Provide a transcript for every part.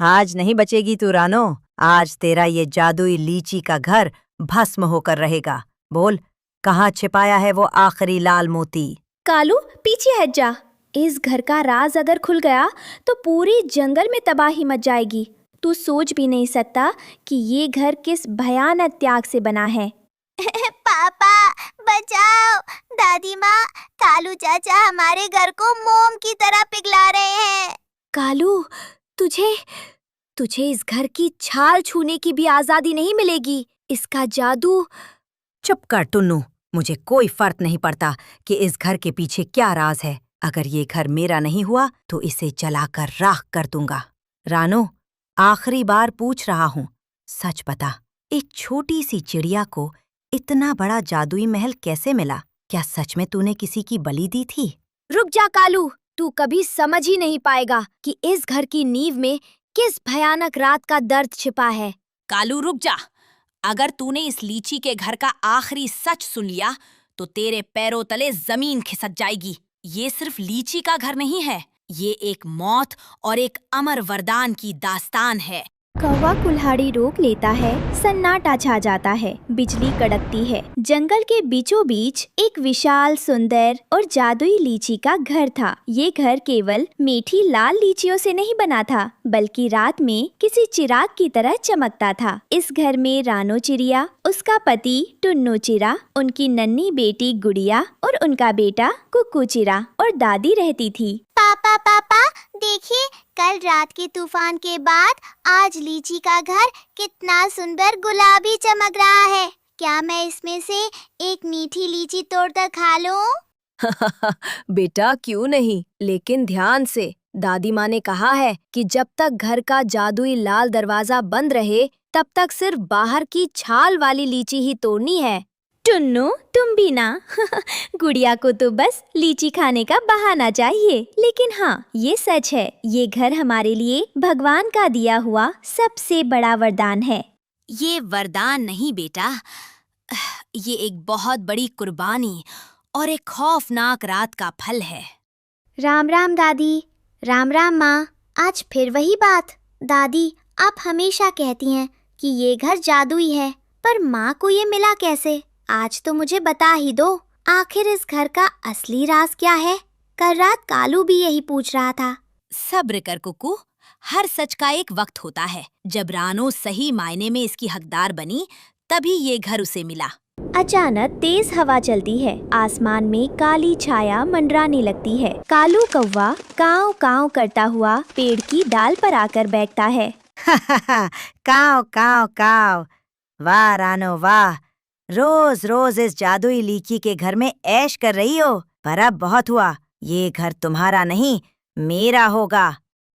आज नहीं बचेगी तू रानो। आज तेरा ये जादुई लीची का घर भस्म होकर रहेगा। बोल, कहाँ छिपाया है वो आखिरी लाल मोती? कालू, पीछे हट जा। इस घर का राज अगर खुल गया तो पूरे जंगल में तबाही मच जाएगी। तू सोच भी नहीं सकता कि ये घर किस भयानक त्याग से बना है। पापा बचाओ, दादी माँ, कालू चाचा हमारे घर को मोम की तरह पिघला रहे हैं। कालू, तुझे इस घर की छाल छूने की भी आजादी नहीं मिलेगी। इसका जादू। चुप कर टुन्नू, मुझे कोई फर्क नहीं पड़ता कि इस घर के पीछे क्या राज है। अगर ये घर मेरा नहीं हुआ तो इसे जलाकर राख कर दूंगा। रानो, आखिरी बार पूछ रहा हूँ, सच बता, एक छोटी सी चिड़िया को इतना बड़ा जादुई महल कैसे मिला? क्या सच में तूने किसी की बलि दी थी? रुक जा कालू, तू कभी समझ ही नहीं पाएगा कि इस घर की नींव में किस भयानक रात का दर्द छिपा है। कालू रुक जा। अगर तूने इस लीची के घर का आखिरी सच सुन लिया तो तेरे पैरों तले जमीन खिसक जाएगी। ये सिर्फ लीची का घर नहीं है, ये एक मौत और एक अमर वरदान की दास्तान है। कौवा कुल्हाड़ी रोक लेता है, सन्नाटा छा जाता है, बिजली कड़कती है। जंगल के बीचों बीच एक विशाल, सुंदर और जादुई लीची का घर था। ये घर केवल मीठी लाल लीचियों से नहीं बना था, बल्कि रात में किसी चिराग की तरह चमकता था। इस घर में रानो चिड़िया, उसका पति टुन्नू चिरा, उनकी नन्ही बेटी गुड़िया और उनका बेटा कुक्कू चिरा और दादी रहती थी। पापा पापा देखिए, कल रात के तूफान के बाद आज लीची का घर कितना सुंदर गुलाबी चमक रहा है। क्या मैं इसमें से एक मीठी लीची तोड़कर खा लूं? बेटा क्यों नहीं, लेकिन ध्यान से। दादी माँ ने कहा है कि जब तक घर का जादुई लाल दरवाजा बंद रहे तब तक सिर्फ बाहर की छाल वाली लीची ही तोड़नी है। टुन्नू, तुम भी ना। गुड़िया को तो बस लीची खाने का बहाना चाहिए, लेकिन हाँ, ये सच है, ये घर हमारे लिए भगवान का दिया हुआ सबसे बड़ा वरदान है। ये वरदान नहीं बेटा, ये एक बहुत बड़ी कुर्बानी और एक खौफनाक रात का फल है। राम राम दादी, राम राम माँ। आज फिर वही बात। दादी, आप हमेशा कहती हैं कि ये घर जादुई है, पर माँ को ये मिला कैसे? आज तो मुझे बता ही दो, आखिर इस घर का असली राज क्या है? कल रात कालू भी यही पूछ रहा था। सब्र कर कुक्कू, हर सच का एक वक्त होता है। जब रानो सही मायने में इसकी हकदार बनी, तभी ये घर उसे मिला। अचानक तेज हवा चलती है, आसमान में काली छाया मंडराने लगती है। कालू कौवा काव काव करता हुआ पेड़ की डाल पर आकर बैठता है। काव काव काव। वाह रानो वाह, रोज रोज इस जादुई लीची के घर में ऐश कर रही हो, पर अब बहुत हुआ। ये घर तुम्हारा नहीं, मेरा होगा।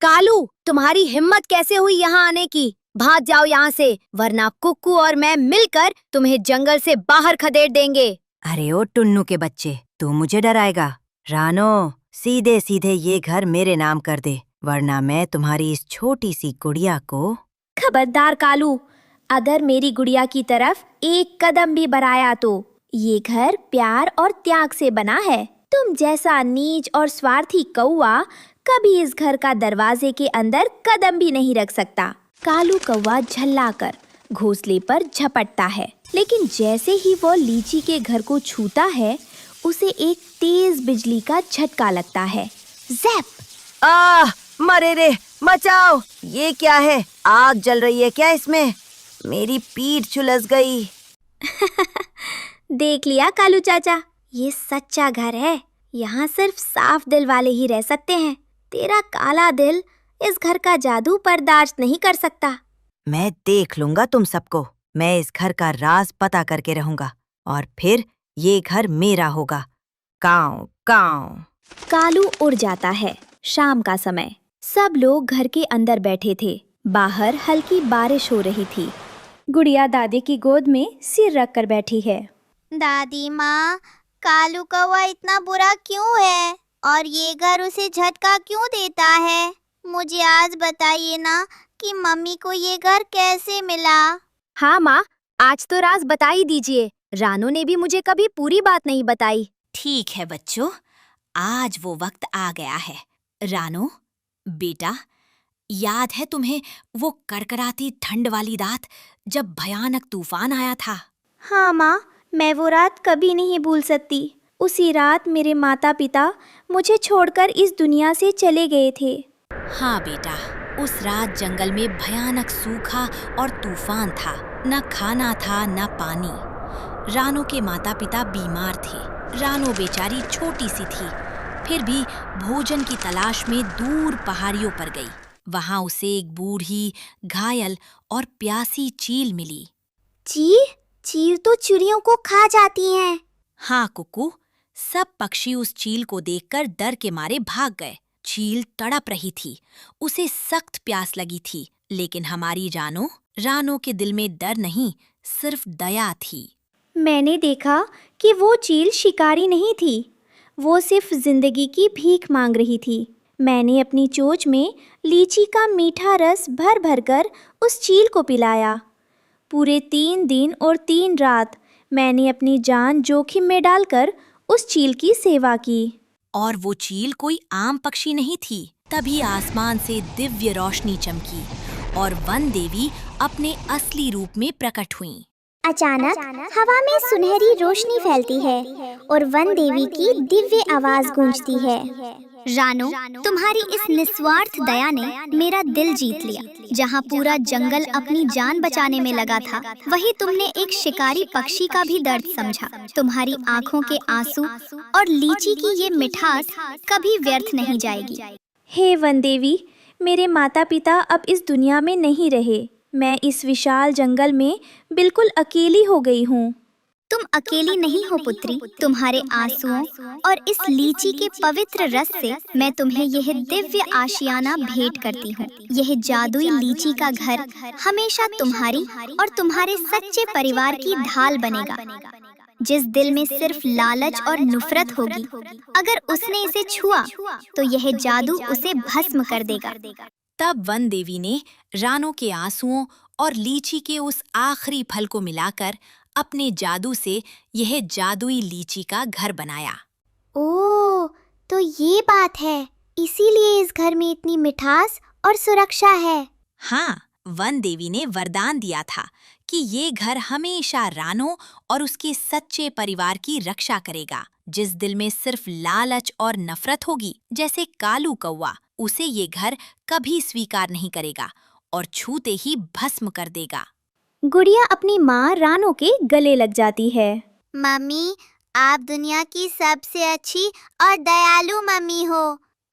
कालू, तुम्हारी हिम्मत कैसे हुई यहाँ आने की? भाग जाओ यहाँ से, वरना कुक्कू और मैं मिलकर तुम्हें जंगल से बाहर खदेड़ देंगे। अरे ओ टुन्नू के बच्चे, तू मुझे डराएगा? रानो, सीधे सीधे ये घर मेरे नाम कर दे, वरना मैं तुम्हारी इस छोटी सी गुड़िया को। खबरदार कालू, अगर मेरी गुड़िया की तरफ एक कदम भी बढ़ाया तो ये घर प्यार और त्याग से बना है। तुम जैसा नीच और स्वार्थी कौवा कभी इस घर का दरवाजे के अंदर कदम भी नहीं रख सकता। कालू कौवा झल्लाकर घोंसले पर झपटता है, लेकिन जैसे ही वो लीची के घर को छूता है, उसे एक तेज बिजली का झटका लगता है। ज़ैप! मरे रे, बचाओ! ये क्या है? आग जल रही है क्या इसमें? मेरी पीठ झुलस गई। देख लिया कालू चाचा, ये सच्चा घर है। यहाँ सिर्फ साफ दिल वाले ही रह सकते हैं। तेरा काला दिल इस घर का जादू बर्दाश्त नहीं कर सकता। मैं देख लूंगा तुम सबको। मैं इस घर का राज पता करके रहूंगा और फिर ये घर मेरा होगा। काव काव। कालू उड़ जाता है। शाम का समय, सब लोग घर के अंदर बैठे थे। बाहर हल्की बारिश हो रही थी। गुड़िया दादी की गोद में सिर रख कर बैठी है। दादी माँ, कालू कौवा इतना बुरा क्यों है और ये घर उसे झटका क्यों देता है? मुझे आज बताइए ना कि मम्मी को ये घर कैसे मिला। हाँ माँ, आज तो राज बता ही दीजिए। रानू ने भी मुझे कभी पूरी बात नहीं बताई। ठीक है बच्चों, आज वो वक्त आ गया है। रानो, बेटा, याद है तुम्हें वो करकराती ठंड वाली रात जब भयानक तूफान आया था? हाँ माँ, मैं वो रात कभी नहीं भूल सकती। उसी रात मेरे माता पिता मुझे छोड़कर इस दुनिया से चले गए थे। हाँ बेटा, उस रात जंगल में भयानक सूखा और तूफान था। न खाना था न पानी। रानो के माता पिता बीमार थे। रानो बेचारी छोटी सी थी, फिर भी भोजन की तलाश में दूर पहाड़ियों पर गई। वहां उसे एक बूढ़ी, घायल और प्यासी चील मिली। चील? चील तो चिड़ियों को खा जाती हैं। हाँ कुकू, सब पक्षी उस चील को देखकर डर के मारे भाग गए। चील तड़प रही थी, उसे सख्त प्यास लगी थी, लेकिन हमारी रानो के दिल में डर नहीं, सिर्फ दया थी। मैंने देखा कि वो चील शिकारी नहीं थी, वो सिर्फ जिंदगी की भीख मांग रही थी। मैंने अपनी चोंच में लीची का मीठा रस भर भर कर उस चील को पिलाया। पूरे 3 दिन और 3 रात मैंने अपनी जान जोखिम में डालकर उस चील की सेवा की। और वो चील कोई आम पक्षी नहीं थी। तभी आसमान से दिव्य रोशनी चमकी और वन देवी अपने असली रूप में प्रकट हुईं। अचानक हवा में सुनहरी रोशनी फैलती है और वन देवी की दिव्य आवाज गूंजती है। रानो, तुम्हारी इस निस्वार्थ दया ने मेरा दिल जीत लिया। जहाँ पूरा जंगल अपनी जान बचाने में लगा था, वहीं तुमने एक शिकारी पक्षी का भी दर्द समझा। तुम्हारी आँखों के आंसू और लीची की ये मिठास कभी व्यर्थ नहीं जाएगी। हे वन देवी, मेरे माता पिता अब इस दुनिया में नहीं रहे। मैं इस विशाल जंगल में बिल्कुल अकेली हो गई हूँ। तुम अकेली नहीं हो पुत्री। तुम्हारे आंसुओं और इस लीची के पवित्र रस से मैं तुम्हें यह दिव्य आशियाना भेंट करती हूँ। यह जादुई लीची का घर हमेशा तुम्हारी और तुम्हारे सच्चे परिवार की ढाल बनेगा। जिस दिल में सिर्फ लालच और नफरत होगी, अगर उसने इसे छुआ तो यह जादू उसे भस्म कर देगा। तब वन देवी ने रानो के आंसुओं और लीची के उस आखिरी फल को मिलाकर अपने जादू से यह जादुई लीची का घर बनाया। ओह, तो ये बात है, इसीलिए इस घर में इतनी मिठास और सुरक्षा है। हाँ, वन देवी ने वरदान दिया था कि ये घर हमेशा रानो और उसके सच्चे परिवार की रक्षा करेगा। जिस दिल में सिर्फ लालच और नफरत होगी, जैसे कालू कौवा, उसे ये घर कभी स्वीकार नहीं करेगा और छूते ही भस्म कर देगा। गुड़िया अपनी माँ रानो के गले लग जाती है। मम्मी, आप दुनिया की सबसे अच्छी और दयालु मम्मी हो।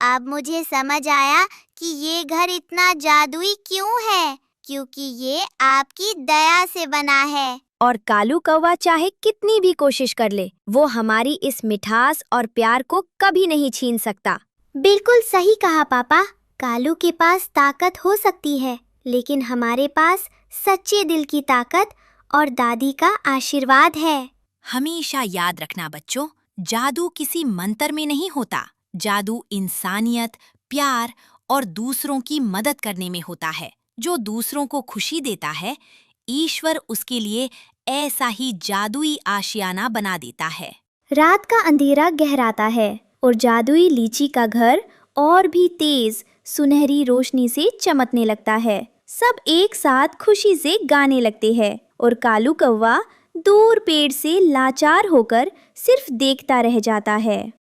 अब मुझे समझ आया कि ये घर इतना जादुई क्यों है, क्योंकि ये आपकी दया से बना है। और कालू कौवा चाहे कितनी भी कोशिश कर ले, वो हमारी इस मिठास और प्यार को कभी नहीं छीन सकता। बिल्कुल सही कहा पापा। कालू के पास ताकत हो सकती है, लेकिन हमारे पास सच्चे दिल की ताकत और दादी का आशीर्वाद है। हमेशा याद रखना बच्चों, जादू किसी मंत्र में नहीं होता। जादू इंसानियत, प्यार और दूसरों की मदद करने में होता है। जो दूसरों को खुशी देता है, ईश्वर उसके लिए ऐसा ही जादुई आशियाना बना देता है। रात का अंधेरा गहराता है और जादुई लीची का घर और भी तेज सुनहरी रोशनी से चमकने लगता है। सब एक साथ खुशी से गाने लगते हैं और कालू कौवा दूर पेड़ से लाचार होकर सिर्फ देखता रह जाता है।